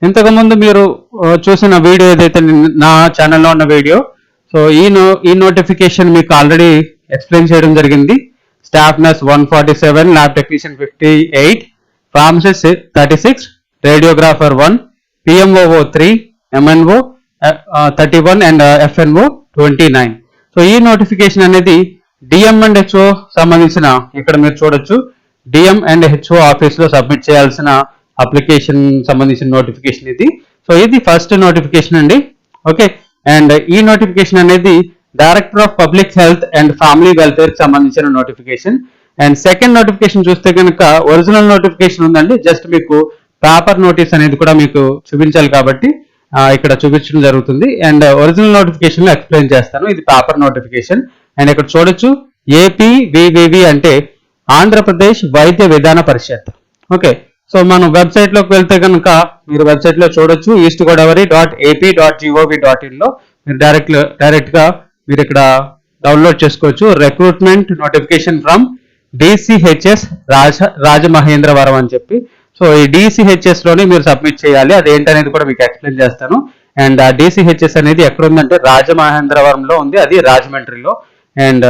ఇంతకుముందు మీరు చూసిన వీడియో ఏదైతే నా ఛానల్లో ఉన్న వీడియో, సో ఈ నోటిఫికేషన్ మీకు ఆల్రెడీ ఎక్స్ప్లెయిన్ చేయడం జరిగింది. Staff nurse 147, lab technician 58, pharmacist 36, radiographer 1, పిఎంఓఓ 3, MNO 31 and F&O 29. So ఈ నోటిఫికేషన్ అనేది డిఎం అండ్ హెచ్ఓ సంబంధించిన, ఇక్కడ మీరు చూడొచ్చు డిఎం అండ్ హెచ్ఓ ఆఫీస్ లో సబ్మిట్ చేయాల్సిన అప్లికేషన్ సంబంధించిన నోటిఫికేషన్ ఇది. సో ఇది ఫస్ట్ నోటిఫికేషన్ అండి. ఓకే, అండ్ ఈ నోటిఫికేషన్ అనేది director of public health and family welfare సంబంధించిన నోటిఫికేషన్. అండ్ సెకండ్ నోటిఫికేషన్ చూస్తే కనుక ఒరిజినల్ నోటిఫికేషన్ ఉందండి, జస్ట్ మీకు పేపర్ నోటీస్ అనేది కూడా మీకు చూపించాలి కాబట్టి ఇక్కడ చూపించడం జరుగుతుంది. అండ్ ఒరిజినల్ నోటిఫికేషన్ లో ఎక్స్ప్లెయిన్ చేస్తాను. ఇది పేపర్ నోటిఫికేషన్. అండ్ ఇక్కడ చూడొచ్చు ఏపీవీవీవి అంటే ఆంధ్రప్రదేశ్ వైద్య విధాన పరిషత్. ఓకే, సో మనం వెబ్సైట్ లోకి వెళ్తే కనుక మీరు వెబ్సైట్ లో చూడొచ్చు eastgodavari.ap.gov.in లో మీరు డైరెక్ట్ గా మీరు ఇక్కడ డౌన్లోడ్ చేసుకోవచ్చు. Recruitment notification from DCHS Rajamahendravaram అని చెప్పి. సో ఈ డిసిహెచ్ఎస్ లోనే మీరు సబ్మిట్ చేయాలి. అదేంటనేది కూడా మీకు ఎక్స్ప్లెయిన్ చేస్తాను. అండ్ ఆ డిసిహెచ్ఎస్ అనేది ఎక్కడ ఉందంటే రాజమహేంద్రవరంలో ఉంది, అది రాజమండ్రిలో. And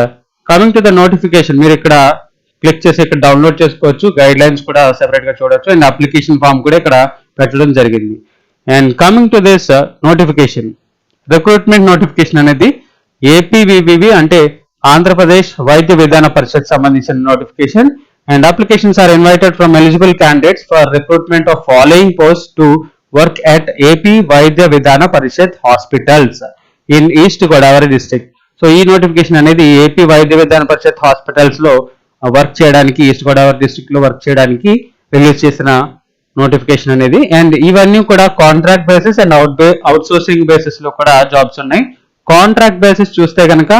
coming to the notification, మీరు ఇక్కడ క్లిక్ చేసి ఇక్కడ డౌన్లోడ్ చేసుకోవచ్చు. గైడ్ లైన్స్ కూడా సెపరేట్ గా చూడొచ్చు. అండ్ అప్లికేషన్ ఫామ్ కూడా ఇక్కడ పెట్టడం జరిగింది. And coming to this notification, recruitment notification అనేది ఏపీవీవీవి అంటే ఆంధ్రప్రదేశ్ వైద్య విధాన పరిషత్ సంబంధించిన notification. And applications are invited from eligible candidates for recruitment of following post to work at AP వైద్య విధాన పరిషత్ hospitals in east Godavari district. So ఈ నోటిఫికేషన్ అనేది ఏపీ వైద్య విధాన పరిషత్ హాస్పిటల్స్ లో వర్క్ చేయడానికి, ఈస్ట్ గోదావరి డిస్ట్రిక్ట్ లో వర్క్ చేయడానికి రిలీజ్ చేసిన నోటిఫికేషన్ అనేది. అండ్ ఇవన్నీ కూడా contract basis and out sourcing basis లో కూడా జాబ్స్ ఉన్నాయి. కాంట్రాక్ట్ బేసిస్ చూస్తే కనుక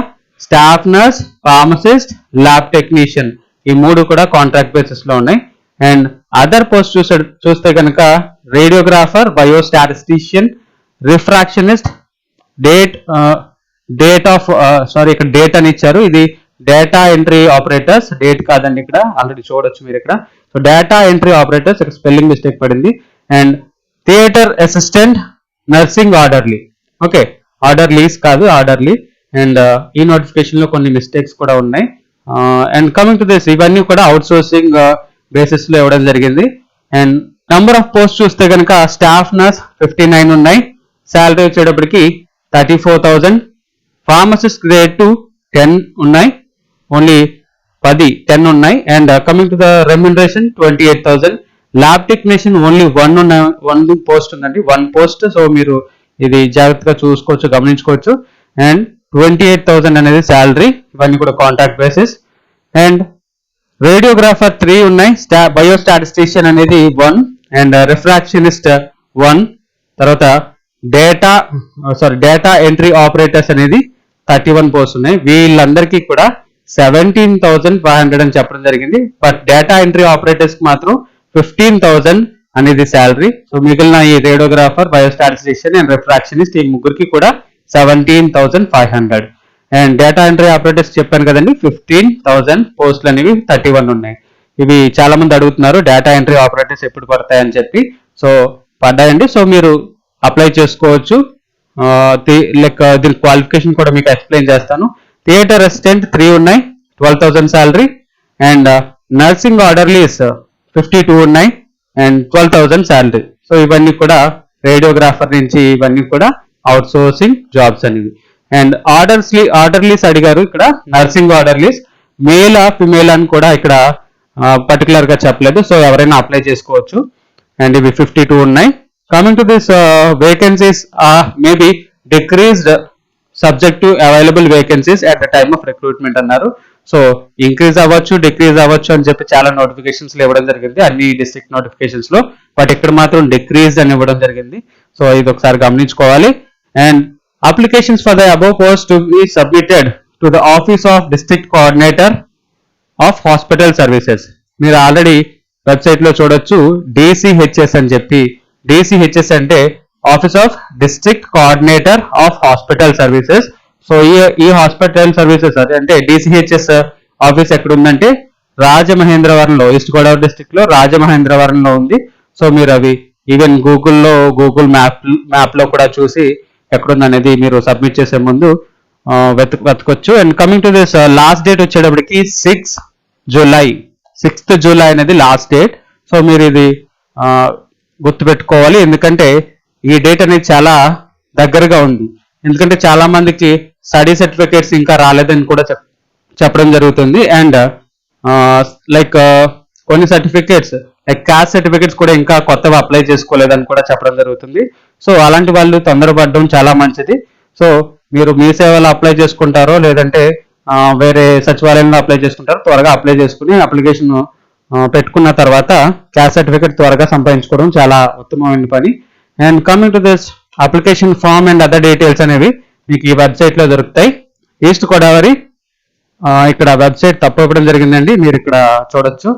staff nurse, pharmacist, lab technician, ఈ మూడు కూడా కాంట్రాక్ట్ బేసిస్ లో ఉన్నాయి. అండ్ అదర్ పోస్ట్ చూస్తే కనుక రేడియోగ్రాఫర్, బయోస్టాటిస్టిషియన్, రిఫ్రాక్షనిస్ట్, ఇక్కడ డేట్ అని ఇచ్చారు, ఇది డేటా ఎంట్రీ ఆపరేటర్స్, డేట్ కాదండి, ఇక్కడ ఆల్రెడీ చూడొచ్చు మీరు ఇక్కడ. సో డేటా ఎంట్రీ ఆపరేటర్స్, ఇక్కడ స్పెల్లింగ్ మిస్టేక్ పడింది. And theatre assistant, nursing orderly. Okay, orderlies కాదు, ఆర్డర్లీ. అండ్ ఈ నోటిఫికేషన్ లో కొన్ని మిస్టేక్స్ కూడా ఉన్నాయి. అండ్ కమింగ్ టు దిస్, ఇవన్నీ కూడా అవుట్ సోర్సింగ్ బేసిస్ లో ఇవ్వడం జరిగింది. అండ్ నంబర్ ఆఫ్ పోస్ట్ చూస్తే కనుక స్టాఫ్ నర్స్ 59 ఉన్నాయి, శాలరీ వచ్చేటప్పటికి 34,000. ఫార్మసిస్ట్ గ్రేడ్ 2 10 ఉన్నాయి, ఓన్లీ 10 ఉన్నాయి. And coming to the remuneration 28,000. Lab technician only 1 post ఉందండి, 1 పోస్ట్. సో మీరు ఇది జాగ్రత్తగా చూసుకోవచ్చు, గమనించుకోవచ్చు. అండ్ 28,000 అనేది శాలరీ. ఇవన్నీ కూడా కాంట్రాక్ట్ బేసిస్. అండ్ రేడియోగ్రాఫర్ 3 ఉన్నాయి, బయోస్టాటిస్టిషియన్ అనేది 1, అండ్ రిఫ్రాక్షనిస్ట్ 1. తర్వాత డేటా ఎంట్రీ ఆపరేటర్స్ అనేది 31 పోస్ట్ ఉన్నాయి. వీళ్ళందరికీ కూడా 17,500 అని చెప్పడం జరిగింది. బట్ డేటా ఎంట్రీ ఆపరేటర్స్ కి మాత్రం 15,000 అనేది శాలరీ. సో మిగిలిన ఈ రేడియోగ్రాఫర్, బయోస్టాటిస్టిషియన్ అండ్ రిఫ్రాక్షనిస్ట్ ఈ ముగ్గురికి కూడా 17,500. అండ్ డేటా ఎంట్రీ ఆపరేటర్స్ చెప్పాను కదండి 15,000 పోస్టులు అనేవి 31 ఉన్నాయి. ఇవి చాలా మంది అడుగుతున్నారు డేటా ఎంట్రీ ఆపరేటర్స్ ఎప్పుడు పడతాయని చెప్పి. సో పడ్డాయండి. సో మీరు అప్లై చేసుకోవచ్చు. దీని క్వాలిఫికేషన్ కూడా మీకు ఎక్స్ప్లెయిన్ చేస్తాను. థియేటర్ అసిస్టెంట్ 3 ఉన్నాయి, 12,000 శాలరీ. అండ్ నర్సింగ్ ఆర్డర్లీస్ 52 ఉన్నాయి అండ్ 12,000 శాలరీ. సో ఇవన్నీ కూడా రేడియోగ్రాఫర్ నుంచి ఇవన్నీ కూడా అవుట్ సోర్సింగ్ జాబ్స్ అనేవి. అండ్ ఆర్డర్లీస్ అడిగారు, ఇక్కడ నర్సింగ్ ఆర్డర్లీస్ మేలా ఫిమేల్ అని కూడా ఇక్కడ పర్టికులర్ గా చెప్పలేదు. సో ఎవరైనా అప్లై చేసుకోవచ్చు. అండ్ ఇవి 52 ఉన్నాయి. Coming to this vacancies maybe decreased subject to available vacancies at the time of recruitment అన్నారు. సో ఇంక్రీజ్ అవ్వచ్చు, డిక్రీజ్ అవ్వచ్చు అని చెప్పి చాలా నోటిఫికేషన్స్ లో ఇవ్వడం జరిగింది అన్ని డిస్ట్రిక్ట్ నోటిఫికేషన్స్ లో. బట్ ఇక్కడ మాత్రం డిక్రీజ్ అని ఇవ్వడం జరిగింది. సో ఇది ఒకసారి గమనించుకోవాలి. And applications for the above post to be submitted to the office of district coordinator of hospital services. మీరు ఆల్రెడీ వెబ్సైట్ లో చూడొచ్చు డిసిహెచ్ఎస్ అని చెప్పి. డిసిహెచ్ఎస్ అంటే office of district coordinator of hospital services. So ఈ హాస్పిటల్ సర్వీసెస్ అంటే DCHS office ఎక్కడ ఉందంటే రాజమహేంద్రవరంలో, ఈస్ట్ గోదావరి డిస్ట్రిక్ట్ లో రాజమహేంద్రవరంలో ఉంది. సో మీరు అవి ఈవెన్ గూగుల్ మ్యాప్ లో కూడా చూసి ఎక్కడుంది అనేది మీరు సబ్మిట్ చేసే ముందు వెతకొచ్చు. And coming to this last date వచ్చేటప్పటికి 6th జూలై అనేది లాస్ట్ డేట్. సో మీరు ఇది గుర్తుపెట్టుకోవాలి, ఎందుకంటే ఈ డేట్ అనేది చాలా దగ్గరగా ఉంది. ఎందుకంటే చాలా మందికి స్టడీ సర్టిఫికేట్స్ ఇంకా రాలేదని కూడా చెప్పడం జరుగుతుంది. అండ్ లైక్ కొన్ని సర్టిఫికేట్స్ లైక్ క్యాస్ట్ సర్టిఫికేట్స్ కూడా ఇంకా కొత్తగా అప్లై చేసుకోలేదని కూడా చెప్పడం జరుగుతుంది. సో అలాంటి వాళ్ళు తొందరపడడం చాలా మంచిది. సో మీరు మీ సేవలో అప్లై చేసుకుంటారో లేదంటే వేరే సచివాలయంలో అప్లై చేసుకుంటారో త్వరగా అప్లై చేసుకుని అప్లికేషన్ పెట్టుకున్న తర్వాత క్యాస్ట్ సర్టిఫికేట్ త్వరగా సంపాదించుకోవడం చాలా ఉత్తమమైన పని. And coming to this application form and other details అనేవి మీకు ఈ వెబ్సైట్ లో దొరుకుతాయి. ఈస్ట్ గోదావరి ఇక్కడ వెబ్సైట్ తప్పు ఇవ్వడం జరిగిందండి, మీరు ఇక్కడ చూడొచ్చు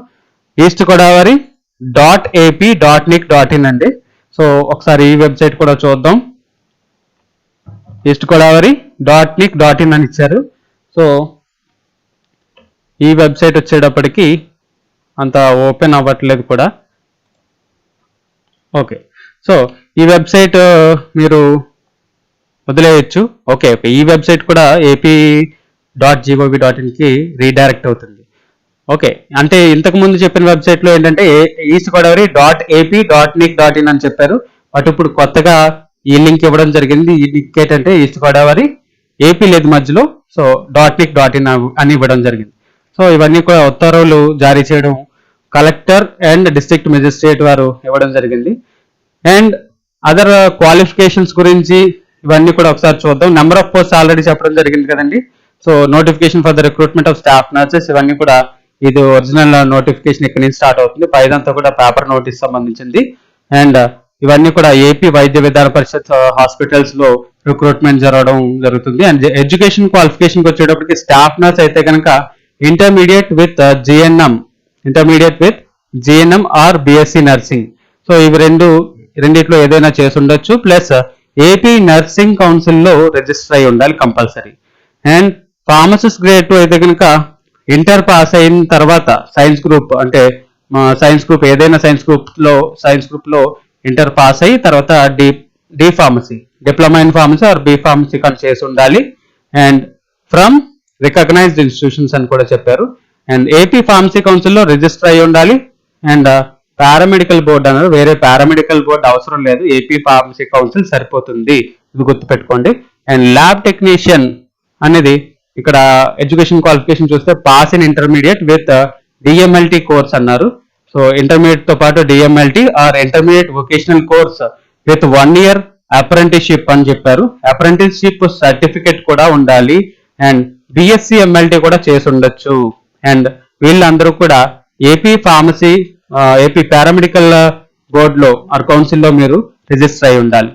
eastgodavari.ap.nic.in అండి. సో ఒకసారి ఈ వెబ్సైట్ కూడా చూద్దాం. eastgodavari.nic.in అని ఇచ్చారు. సో ఈ వెబ్సైట్ వచ్చేటప్పటికి అంత ఓపెన్ అవ్వట్లేదు కూడా. ఓకే, సో ఈ వెబ్సైట్ మీరు వదిలేయచ్చు. ఓకే, ఈ వెబ్సైట్ కూడా ap.gov.in కి రీడైరెక్ట్ అవుతుంది. ఓకే, అంటే ఇంతకు ముందు చెప్పిన వెబ్సైట్ లో ఏంటంటే eastgodavari.ap.nic.in అని చెప్పారు. బట్ ఇప్పుడు కొత్తగా ఈ లింక్ ఇవ్వడం జరిగింది. ఈ లింక్ ఏంటంటే ఈస్ట్ గోదావరి ఏపీ లేదు మధ్యలో, సో .nic.in అని ఇవ్వడం జరిగింది. సో ఇవన్నీ కూడా ఉత్తర్వులు జారీ చేయడం కలెక్టర్ అండ్ డిస్ట్రిక్ట్ మెజిస్ట్రేట్ వారు ఇవ్వడం జరిగింది. అండ్ అదర్ క్వాలిఫికేషన్స్ గురించి ఇవన్నీ కూడా ఒకసారి చూద్దాం. నెంబర్ ఆఫ్ పోస్ట్ ఆల్రెడీ చెప్పడం జరిగింది కదండి. So notification for the recruitment of staff nurses, ఇవన్నీ కూడా ఇది ఒరిజినల్ నోటిఫికేషన్ ఇక్కడ నుంచి స్టార్ట్ అవుతుంది. పైదంతా కూడా పేపర్ నోటీస్ సంబంధించింది. అండ్ ఇవన్నీ కూడా ఏపీ వైద్య విధాన పరిషత్ హాస్పిటల్స్ లో రిక్రూట్మెంట్ జరగడం జరుగుతుంది. అండ్ ఎడ్యుకేషన్ క్వాలిఫికేషన్ వచ్చేటప్పటికి స్టాఫ్ నర్స్ అయితే కనుక intermediate with GNM are BSc nursing. So ఇవి రెండిట్లో ఏదైనా చేసి ఉండొచ్చు. ప్లస్ ఏపీ నర్సింగ్ కౌన్సిల్ లో రిజిస్టర్ అయి ఉండాలి కంపల్సరీ. అండ్ ఫార్మసిస్ట్ గ్రేడ్ 2 అయితే కనుక ఇంటర్ పాస్ అయిన తర్వాత సైన్స్ గ్రూప్, అంటే సైన్స్ గ్రూప్ ఏదైనా సైన్స్ గ్రూప్ లో ఇంటర్ పాస్ అయ్యి తర్వాత D pharmacy, diploma in pharmacy or B pharmacy కానీ చేసి ఉండాలి. అండ్ ఫ్రమ్ రికగ్నైజ్డ్ ఇన్స్టిట్యూషన్స్ అని కూడా చెప్పారు. అండ్ ఏపీ ఫార్మసీ కౌన్సిల్ లో రిజిస్టర్ అయి ఉండాలి. అండ్ పారామెడికల్ బోర్డు అన్నారు, వేరే పారామెడికల్ బోర్డు అవసరం లేదు, ఏపీ ఫార్మసీ కౌన్సిల్ సరిపోతుంది, ఇది గుర్తుపెట్టుకోండి. అండ్ ల్యాబ్ టెక్నీషియన్ అనేది ఇక్కడ ఎడ్యుకేషన్ క్వాలిఫికేషన్ చూస్తే pass in intermediate with DMLT course అన్నారు. సో ఇంటర్మీడియట్ తో పాటు DMLT are intermediate vocational course with 1 year apprenticeship అని చెప్పారు. అప్రెంటిస్షిప్ సర్టిఫికెట్ కూడా ఉండాలి. అండ్ బిఎస్సి ఎంఎల్టీ కూడా చేసి ఉండొచ్చు. అండ్ వీళ్ళందరూ కూడా ఏపీ పారామెడికల్ బోర్డ్ లో ఆర్ కౌన్సిల్ లో మీరు రిజిస్టర్ అయి ఉండాలి.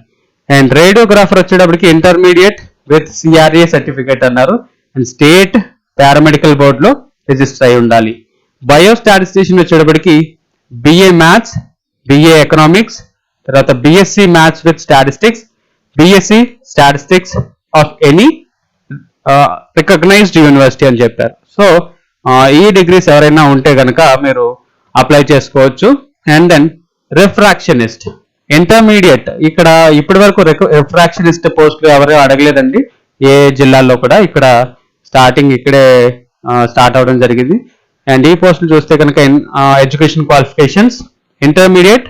అండ్ రేడియోగ్రాఫర్ వచ్చేటప్పటికి ఇంటర్మీడియట్ విత్ సిఆర్ఏ సర్టిఫికేట్ అన్నారు. అండ్ స్టేట్ పారామెడికల్ బోర్డ్ లో రిజిస్టర్ అయి ఉండాలి. బయోస్టాటిస్టిషియన్ వచ్చేటప్పటికి బిఏ మ్యాథ్స్, బిఏ ఎకనామిక్స్, తర్వాత BSc maths with statistics, BSc statistics of any recognised university అని చెప్పారు. సో ఈ డిగ్రీస్ ఎవరైనా ఉంటే కనుక మీరు అప్లై చేసుకోవచ్చు. అండ్ దెన్ రిఫ్రాక్షనిస్ట్ ఇంటర్మీడియట్, ఇక్కడ ఇప్పటి వరకు రిఫ్రాక్షనిస్ట్ పోస్టులు ఎవరు అడగలేదండి ఏ జిల్లాల్లో కూడా. ఇక్కడ స్టార్టింగ్ ఇక్కడే స్టార్ట్ అవడం జరిగింది. అండ్ ఈ పోస్టులు చూస్తే కనుక education qualifications intermediate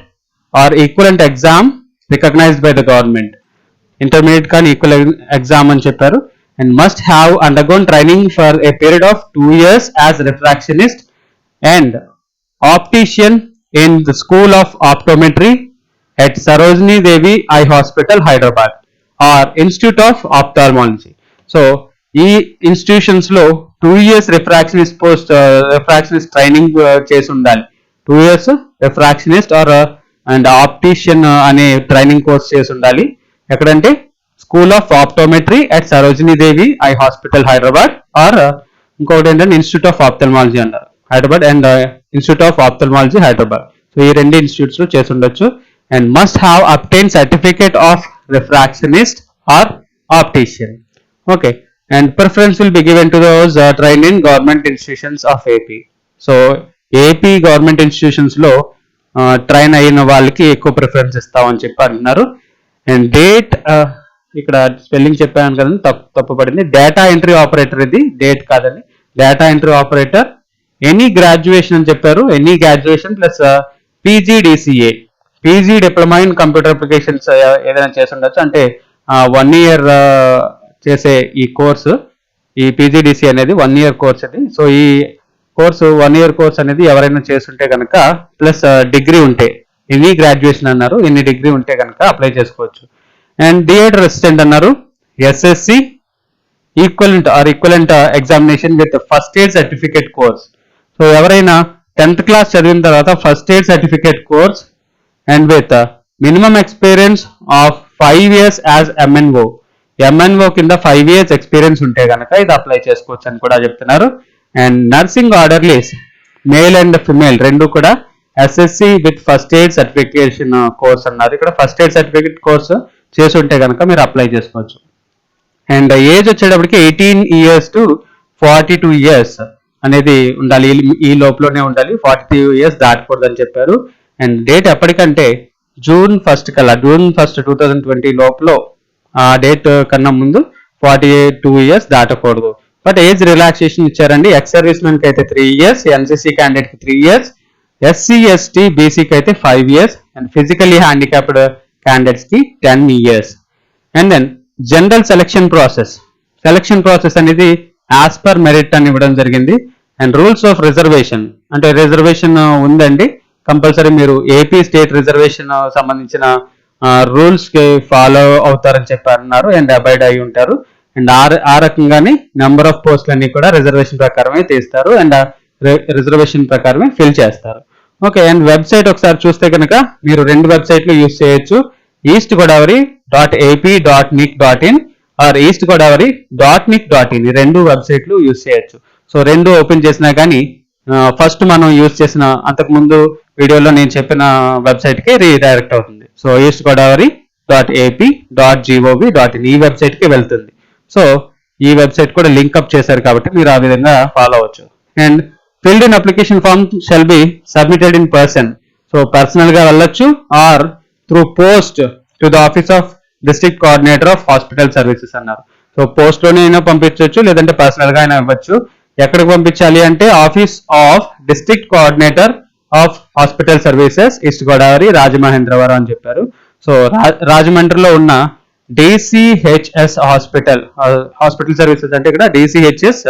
or equivalent exam recognised by the government, intermediate కానీ ఈక్వల్ ఎగ్జామ్ అని చెప్పారు. And must have undergone training for a period of 2 years as refractionist and optician in the school of optometry at Sarojini Devi Eye Hospital, Hyderabad, or Institute of Ophthalmology. So, ఈ institutions లో 2 years refractionist training చేసి ఉండాలి. 2 years refractionist or and optician అనే training course చేసి ఉండాలి. ఎక్కడంటే school of optometry at Sarojini Devi eye hospital Hyderabad, or ఇంకొకటి ఏంటంటే ఇన్స్టిట్యూట్ ఆఫ్ ఆప్థల్మాలజీ అంటారు Hyderabad, and institute of ophthalmology Hyderabad. So ఈ 2 ఇన్స్టిట్యూట్స్ లో చేసి ఉండొచ్చు. And must have obtained certificate of refractionist or optician. Okay, and preference will be given to those trained in government institutions of AP. So AP government institutions లో train అయిన వాళ్ళకి ఎక్కువ preference ఇస్తామని చెప్పి అంటున్నారు. అండ్ డేట్ ఇక్కడ spelling చెప్పాను కదండి, తప్పు పడింది. డేటా ఎంట్రీ ఆపరేటర్, ఇది డేట్ కాదండి, data entry operator. Any graduation అని చెప్పారు, any graduation plus PGDCA, PG diploma in computer applications ఏదైనా చేసి ఉండొచ్చు. అంటే 1 year చేసే ఈ కోర్సు, ఈ పీజీడిసి అనేది 1 year కోర్స్ అది. సో ఈ కోర్సు 1 year కోర్స్ అనేది ఎవరైనా చేస్తుంటే కనుక ప్లస్ డిగ్రీ ఉంటే, ఎనీ గ్రాడ్యుయేషన్ అన్నారు, ఎన్ని డిగ్రీ ఉంటే కనుక అప్లై చేసుకోవచ్చు. అండ్ డిఎడ్ రెసిడెంట్ అన్నారు, SSC equivalent examination with first aid certificate course. So ఎవరైనా 10th క్లాస్ చదివిన తర్వాత first aid certificate course and with minimum experience of 5 years as MNO కింద 5 years ఎక్స్పీరియన్స్ ఉంటే కనుక ఇది అప్లై చేసుకోవచ్చు అని కూడా చెప్తున్నారు. And nursing orderlies male and female రెండు కూడా SSC with first aid certification course అన్నారు. ఇక్కడ ఫస్ట్ ఎయిడ్ సర్టిఫికేట్ కోర్స్ చేసి ఉంటే కనుక మీరు అప్లై చేసుకోవచ్చు. అండ్ ఏజ్ వచ్చేటప్పటికి 18 years to 42 years అనేది ఉండాలి, ఈ లోపలనే ఉండాలి, 42 years దాటకూడదని చెప్పారు. అండ్ డేట్ ఎప్పటికంటే June 1 కల్లా, June 1, 2020 లోపల, ఆ డేట్ కన్నా ముందు 42 years దాటకూడదు. బట్ ఏజ్ రిలాక్సేషన్ ఇచ్చారండి. ఎక్స్ సర్వీస్ మెన్ కి అయితే 3 years, ఎన్సీసీ క్యాండిడేట్ కి 3 years, ఎస్సీ ఎస్టీ బీసీకి అయితే 5 years, and physically handicapped candidates కి 10 years. And then general selection process అనేది యాజ్ పర్ మెరిట్ అని ఇవ్వడం జరిగింది. అండ్ రూల్స్ ఆఫ్ రిజర్వేషన్, అంటే రిజర్వేషన్ ఉందండి, కంపల్సరీ మీరు ఏపీ స్టేట్ రిజర్వేషన్ సంబంధించిన రూల్స్ కి ఫాలో అవుతారని చెప్పారన్నారు. అండ్ అబైడ్ అయి ఉంటారు. అండ్ ఆ రకంగానే నెంబర్ ఆఫ్ పోస్టులు అన్ని కూడా రిజర్వేషన్ ప్రకారమే తీస్తారు, అండ్ రిజర్వేషన్ ప్రకారమే ఫిల్ చేస్తారు. ఓకే, అండ్ వెబ్సైట్ ఒకసారి చూస్తే కనుక మీరు 2 వెబ్సైట్లు యూజ్ చేయొచ్చు, eastgodavari.ap.nic.in ఆర్ eastgodavari.nic.in, ఈ 2 వెబ్సైట్లు యూజ్ చేయొచ్చు. సో 2 ఓపెన్ చేసినా కానీ ఫస్ట్ మనం యూజ్ చేసిన అంతకుముందు వీడియోలో నేను చెప్పిన వెబ్సైట్ కి రీడైరెక్ట్ అవుతుంది. సో eastgodavari.ap.gov.in ఈ వెబ్సైట్ కి వెళ్తుంది. సో ఈ వెబ్సైట్ కూడా లింక్ అప్ చేశారు కాబట్టి మీరు ఆ విధంగా ఫాలో అవ్వచ్చు. And filled in application form shall be submitted in person. So personal గా వెళ్ళొచ్చు or through post to the office of district coordinator of hospital services అన్నారు. సో పోస్ట్ లోనే అయినా పంపించవచ్చు, లేదంటే పర్సనల్ గా అయినా ఇవ్వచ్చు. ఎక్కడికి పంపించాలి అంటే office of district coordinator of hospital services, east Godavari, Rajamahendravaram అని చెప్పారు. సో రాజమండ్రిలో ఉన్న డిసిహెచ్ఎస్ హాస్పిటల్ సర్వీసెస్ అంటే ఇక్కడ డిసిహెచ్ఎస్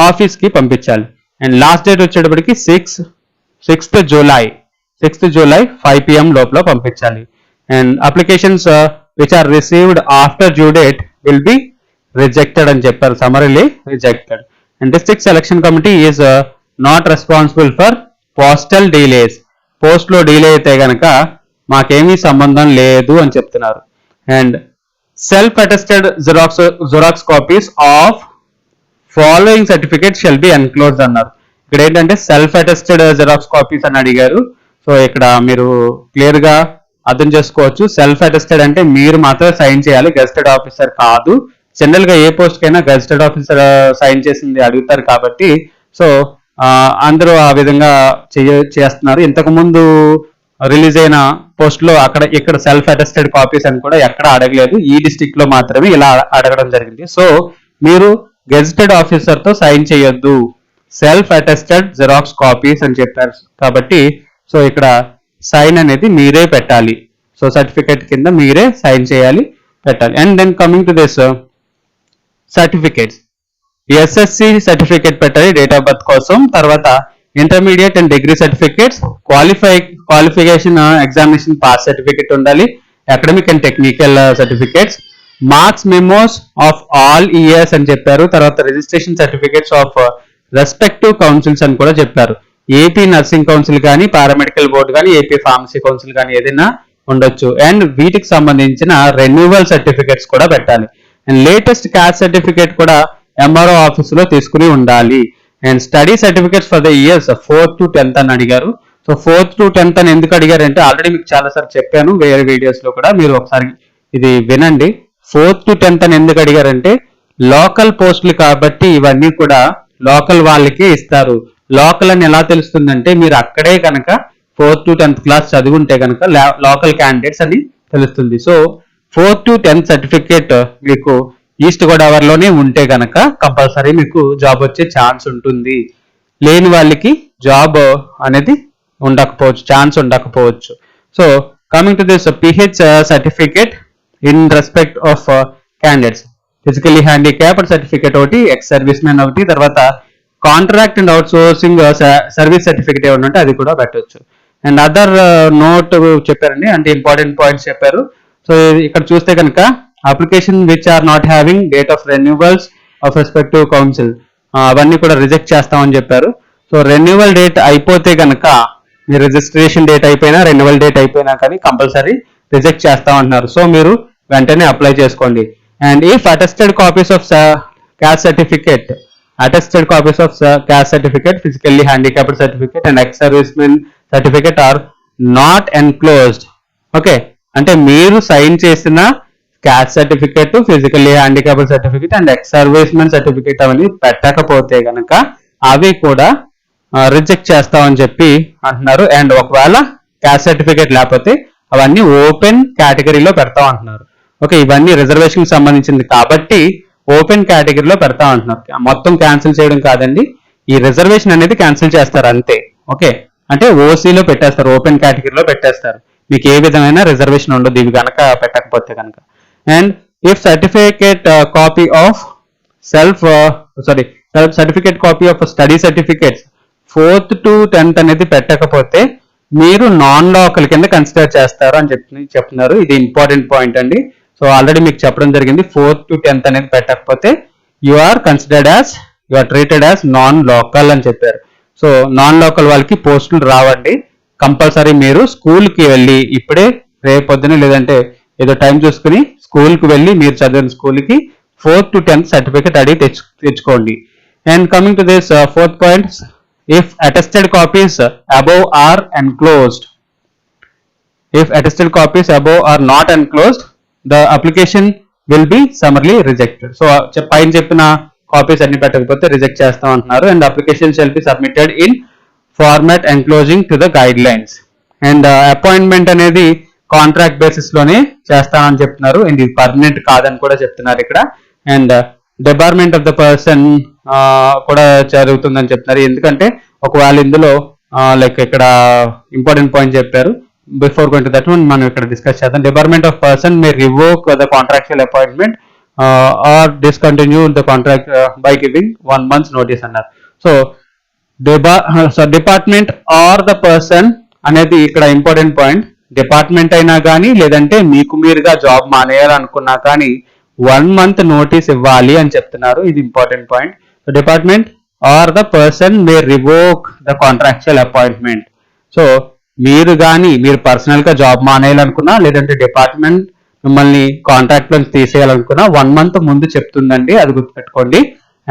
ఆఫీస్ కి పంపించాలి. అండ్ లాస్ట్ డేట్ వచ్చేటప్పటికి 6th July 5 PM లోపల పంపించాలి. And applications which are received after due date will be rejected అని చెప్పారు, summarily rejected. And district selection committee is not responsible for postal delays. Post లో delay అయితే గనక మాకేమీ సంబంధం లేదు అని చెప్తున్నారు. And self attested xerox copies of following certificate shall be enclosed అన్నారు. ఇక్కడ ఏంటంటే సెల్ఫ్ అటెస్టెడ్ జిరాక్స్ కాపీస్ అని అడిగారు. సో ఇక్కడ మీరు క్లియర్ గా అర్థం చేసుకోవచ్చు. సెల్ఫ్ అటెస్టెడ్ అంటే మీరు మాత్రమే సైన్ చేయాలి, గెజిటెడ్ ఆఫీసర్ కాదు. జనరల్ గా ఏ పోస్ట్ కైనా గెజిటెడ్ ఆఫీసర్ సైన్ చేసింది అడుగుతారు కాబట్టి సో అందరూ ఆ విధంగా చేస్తున్నారు. ఇంతకు ముందు రిలీజ్ అయిన పోస్ట్ లో ఇక్కడ సెల్ఫ్ అటెస్టెడ్ కాపీస్ అని కూడా ఎక్కడ అడగలేదు, ఈ డిస్ట్రిక్ట్ లో మాత్రమే ఇలా అడగడం జరిగింది. సో మీరు గెజిటెడ్ ఆఫీసర్ తో సైన్ చేయొద్దు, సెల్ఫ్ అటెస్టెడ్ జిరాక్స్ కాపీస్ అని చెప్పారు కాబట్టి సో ఇక్కడ సైన్ అనేది మీరే పెట్టాలి. సో సర్టిఫికేట్ కింద మీరే సైన్ చేయాలి, పెట్టాలి. And then coming to this certificates, SSC certificate పెట్టాలి డేట్ ఆఫ్ బర్త్ కోసం. తర్వాత intermediate and degree certificates, qualification examination pass certificate ఉండాలి, academic and technical certificates, marks memos of all years అని చెప్పారు. తర్వాత registration certificates of respective councils అని కూడా చెప్పారు. ఏపీ నర్సింగ్ కౌన్సిల్ కానీ, పారామెడికల్ బోర్డు కానీ, ఏపీ ఫార్మసీ కౌన్సిల్ కానీ ఏదైనా ఉండొచ్చు. అండ్ వీటికి సంబంధించిన రెన్యువల్ సర్టిఫికేట్స్ కూడా పెట్టాలి. అండ్ లేటెస్ట్ క్యాస్ట్ సర్టిఫికేట్ కూడా ఎంఆర్ఓ ఆఫీస్ లో తీసుకుని ఉండాలి. And study certificates for the years 4th to 10th అని అడిగారు. సో 4th to 10th అని ఎందుకు అడిగారంటే ఆల్రెడీ మీకు చాలా సార్లు చెప్పాను వేరే వీడియోస్ లో కూడా, మీరు ఒకసారి ఇది వినండి. 4th to 10th అని ఎందుకు అడిగారంటే లోకల్ పోస్టులు కాబట్టి ఇవన్నీ కూడా లోకల్ వాళ్ళకి ఇస్తారు. లోకల్ అని ఎలా తెలుస్తుందంటే మీరు అక్కడే కనుక 4th to 10th క్లాస్ చదివి ఉంటే కనుక లోకల్ క్యాండిడేట్స్ అని తెలుస్తుంది. So 4th to 10th certificate మీకు ఈస్ట్ గోదావరిలోనే ఉంటే కనుక కంపల్సరీ మీకు జాబ్ వచ్చే ఛాన్స్ ఉంటుంది. లేని వాళ్ళకి జాబ్ అనేది ఛాన్స్ ఉండకపోవచ్చు. So coming to this pH certificate in respect of candidates, physically handicapped certificate ఒకటి, ఎక్స్ సర్వీస్ మ్యాన్ ఒకటి, తర్వాత contract and out sourcing service certificate ఏమైనా ఉంటే అది కూడా పెట్టవచ్చు. అండ్ అదర్ నోట్ చెప్పారండి, అంటే ఇంపార్టెంట్ పాయింట్స్ చెప్పారు. సో ఇక్కడ చూస్తే కనుక application which are not having date of renewals of respective council అవన్నీ కూడా రిజెక్ట్ చేస్తామని చెప్పారు. సో రెన్యువల్ డేట్ అయిపోతే కనుక మీ రిజిస్ట్రేషన్ డేట్ అయిపోయినా రెన్యువల్ డేట్ అయిపోయినా కానీ కంపల్సరీ రిజెక్ట్ చేస్తామంటున్నారు. సో మీరు వెంటనే అప్లై చేసుకోండి. And if attested copies of caste certificate, physically handicapped certificate and ex servicemen certificate or not enclosed. Okay, అంటే మీరు సైన్ చేసిన caste certificate, physically handicapped certificate and ex servicemen certificate అవన్నీ పెట్టకపోతే కనుక అవి కూడా రిజెక్ట్ చేస్తామని చెప్పి అంటున్నారు. అండ్ ఒకవేళ క్యాస్ట్ సర్టిఫికేట్ లేకపోతే అవన్నీ ఓపెన్ కేటగిరీలో పెడతాం అంటున్నారు. ఓకే, ఇవన్నీ రిజర్వేషన్ సంబంధించింది కాబట్టి ఓపెన్ కేటగిరీలో పెడతాం అంటున్నారు. మొత్తం క్యాన్సిల్ చేయడం కాదండి, ఈ రిజర్వేషన్ అనేది క్యాన్సిల్ చేస్తారు అంతే. ఓకే, అంటే ఓసీలో పెట్టేస్తారు, ఓపెన్ కేటగిరీలో పెట్టేస్తారు, మీకు ఏ విధమైన రిజర్వేషన్ ఉండదు ఇవి కనుక పెట్టకపోతే కనుక. And if certificate copy of certificate copy of study certificates 4th to 10th అనేది పెట్టకపోతే మీరు నాన్ లోకల్ కింద కన్సిడర్ చేస్తారు అని చెప్తున్నారు. ఇది ఇంపార్టెంట్ పాయింట్ అండి. సో ఆల్రెడీ మీకు చెప్పడం జరిగింది, 4th to 10th అనేది పెట్టకపోతే you are treated as non local అని చెప్పారు. సో నాన్ లోకల్ వాళ్ళకి పోస్టులు రావండి. కంపల్సరీ మీరు స్కూల్కి వెళ్ళి ఇప్పుడే రేపొద్దున లేదంటే ఏదో టైం చూసుకుని స్కూల్కి వెళ్ళి మీరు చదివిన స్కూల్కి 4th to 10th సర్టిఫికేట్ అడిగి తెచ్చుకోండి. And coming to this 4th point, if attested copies above are enclosed, are not enclosed, the application will be summarily rejected. So పైన చెప్పిన కాపీస్ అన్ని పెట్టకపోతే రిజెక్ట్ చేస్తాం అంటున్నారు. And application shell be submitted in format enclosing to the guide lines. And appointment అనేది contract basis లోనే చేస్తానని చెప్తున్నారు. అండ్ ఇది పర్మనెంట్ కాదని కూడా చెప్తున్నారు ఇక్కడ. And department of the person కూడా జరుగుతుందని చెప్తున్నారు. ఎందుకంటే ఒకవేళ ఇందులో లైక్ ఇక్కడ ఇంపార్టెంట్ పాయింట్ చెప్పారు. Before going to that one మనం ఇక్కడ డిస్కస్ చేద్దాం. Department of person may revoke the contractual appointment or discontinue the contract by giving 1 month notice అన్నారు. So department or the person అనేది ఇక్కడ ఇంపార్టెంట్ పాయింట్. డిపార్ట్మెంట్ అయినా కానీ లేదంటే మీకు మీరుగా జాబ్ మానేయాలనుకున్నా కానీ 1 month నోటీస్ ఇవ్వాలి అని చెప్తున్నారు. ఇది important point. Department or the person may revoke the contractual appointment. So మీరు పర్సనల్ గా జాబ్ మానేయాలనుకున్నా లేదంటే డిపార్ట్మెంట్ మిమ్మల్ని కాంట్రాక్ట్ లో తీసేయాలనుకున్నా 1 month ముందు చెప్తుందండి, అది గుర్తుపెట్టుకోండి.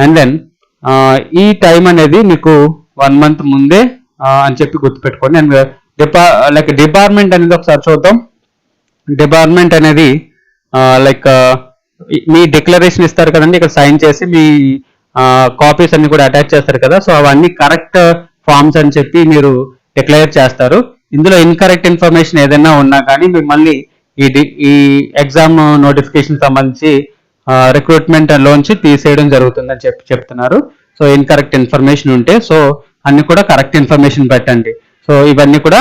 అండ్ దెన్ ఈ టైం అనేది మీకు 1 month ముందే అని చెప్పి గుర్తుపెట్టుకోండి. అండ్ డిపార్ట్మెంట్ అనేది ఒకసారి చూద్దాం. డిపార్ట్మెంట్ అనేది లైక్ మీ డిక్లరేషన్ ఇస్తారు కదండి, ఇక్కడ సైన్ చేసి మీ కాపీస్ అన్ని కూడా అటాచ్ చేస్తారు కదా. సో అవన్నీ కరెక్ట్ ఫార్మ్స్ అని చెప్పి మీరు డిక్లేర్ చేస్తారు. ఇందులో ఇన్కరెక్ట్ ఇన్ఫర్మేషన్ ఏదైనా ఉన్నా కానీ మిమ్మల్ని ఈ ఎగ్జామ్ నోటిఫికేషన్ సంబంధించి రిక్రూట్మెంట్ లోంచి తీసేయడం జరుగుతుందని చెప్తున్నారు. సో ఇన్కరెక్ట్ ఇన్ఫర్మేషన్ ఉంటే సో అన్ని కూడా కరెక్ట్ ఇన్ఫర్మేషన్ పెట్టండి. సో ఇవన్నీ కూడా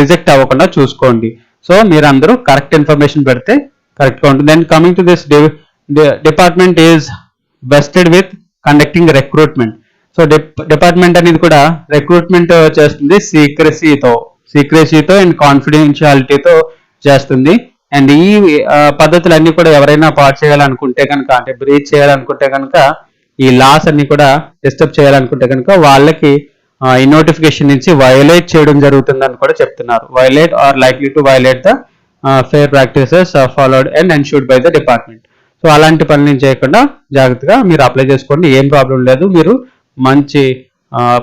రిజెక్ట్ అవ్వకుండా చూసుకోండి. సో మీరు అందరూ కరెక్ట్ ఇన్ఫర్మేషన్ పెడితే కరెక్ట్ గా ఉంటుంది. And coming to this department is vested with conducting recruitment. So department అనేది కూడా రిక్రూట్మెంట్ చేస్తుంది సీక్రెసీతో అండ్ కాన్ఫిడెన్షియాలిటీతో చేస్తుంది. అండ్ ఈ పద్ధతులన్నీ కూడా ఎవరైనా పాడు చేయాలనుకుంటే కనుక, అంటే బ్రీచ్ చేయాలనుకుంటే కనుక, ఈ లాస్ అన్ని కూడా డిస్టర్బ్ చేయాలనుకుంటే కనుక వాళ్ళకి ఈ నోటిఫికేషన్ నుంచి వైలేట్ చేయడం జరుగుతుందని కూడా చెప్తున్నారు. Violate or likely to violate the fair practices followed and ensured by the department. So అలాంటి పనులు చేయకుండా జాగ్రత్తగా మీరు అప్లై చేసుకోండి, ఏం ప్రాబ్లం లేదు. మీరు మంచి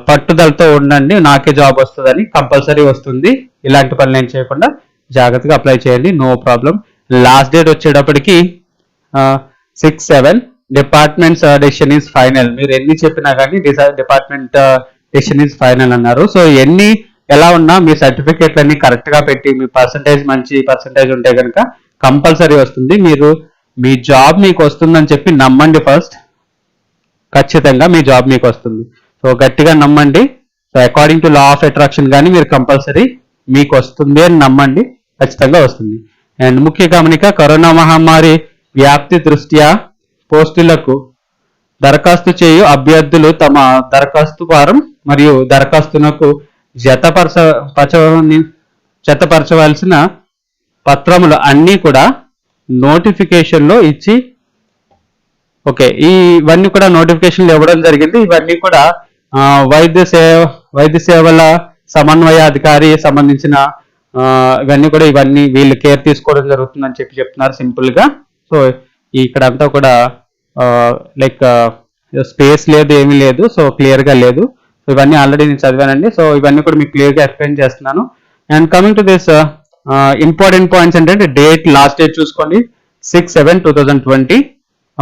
పట్టుదలతో ఉండండి, నాకే జాబ్ వస్తుందని, కంపల్సరీ వస్తుంది. ఇలాంటి పనులు ఏం చేయకుండా జాగ్రత్తగా అప్లై చేయండి, నో ప్రాబ్లం. లాస్ట్ డేట్ వచ్చేటప్పటికి 6/7. Departments decision is final. మీరు ఎన్ని చెప్పినా కానీ డిపార్ట్మెంట్ డెసిషన్ ఈజ్ ఫైనల్ అన్నారు. సో ఎన్ని ఎలా ఉన్నా మీ సర్టిఫికేట్లన్నీ కరెక్ట్ గా పెట్టి మీ పర్సంటేజ్ మంచి పర్సంటేజ్ ఉంటే కనుక కంపల్సరీ వస్తుంది. మీరు మీ జాబ్ మీకు వస్తుందని చెప్పి నమ్మండి ఫస్ట్, ఖచ్చితంగా మీ జాబ్ మీకు వస్తుంది. సో గట్టిగా నమ్మండి. So according to law of attraction కానీ మీరు కంపల్సరీ మీకు వస్తుంది అని నమ్మండి, ఖచ్చితంగా వస్తుంది. అండ్ ముఖ్య గమనిక, కరోనా మహమ్మారి వ్యాప్తి దృష్ట్యా పోస్టులకు దరఖాస్తు చేయు అభ్యర్థులు తమ దరఖాస్తు ఫారం మరియు దరఖాస్తునకు జతపరచవలసిన పత్రములు అన్నీ కూడా నోటిఫికేషన్ లో ఇచ్చి ఓకే ఇవన్నీ కూడా నోటిఫికేషన్లు ఇవ్వడం జరిగింది. ఇవన్నీ కూడా వైద్య సేవల సమన్వయాధికారి సంబంధించిన ఇవన్నీ వీళ్ళు కేర్ తీసుకోవడం జరుగుతుందని చెప్తున్నారు సింపుల్ గా. సో ఇక్కడ అంతా కూడా లైక్ స్పేస్ లేదు, ఏమీ లేదు, సో క్లియర్ గా లేదు. ఇవన్నీ ఆల్రెడీ నేను చదివానండి. సో ఇవన్నీ కూడా మీకు క్లియర్ గా ఎక్స్ప్లెయిన్ చేస్తున్నాను. And coming to this important points ఏంటంటే డేట్, లాస్ట్ డేట్ చూసుకోండి 6/7/2020.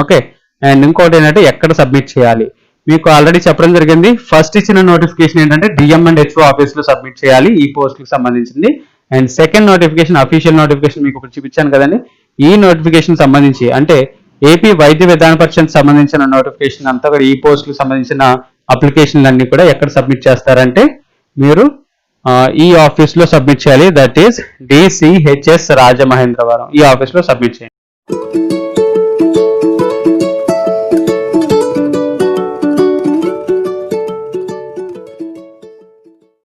ఓకే. అండ్ ఇంకోటి ఏంటంటే ఎక్కడ సబ్మిట్ చేయాలి మీకు ఆల్రెడీ చెప్పడం జరిగింది. ఫస్ట్ ఇచ్చిన నోటిఫికేషన్ ఏంటంటే డిఎం అండ్ హెచ్ఓ ఆఫీస్ లో సబ్మిట్ చేయాలి ఈ పోస్ట్ కి సంబంధించింది. And second notification, official notification మీకు ఇప్పుడు చూపించాను కదండి. ఈ నోటిఫికేషన్ సంబంధించి అంటే ఏపీ వైద్య విధాన పరిషత్ సంబంధించిన నోటిఫికేషన్ అంతా కూడా ఈ పోస్ట్ కి సంబంధించిన అప్లికేషన్లు అన్ని కూడా ఎక్కడ సబ్మిట్ చేస్తారంటే మీరు ఈ ఆఫీస్ లో సబ్మిట్ చేయాలి. That is DCHS Rajamahendravaram. ఈ ఆఫీస్ లో సబ్మిట్ చేయండి.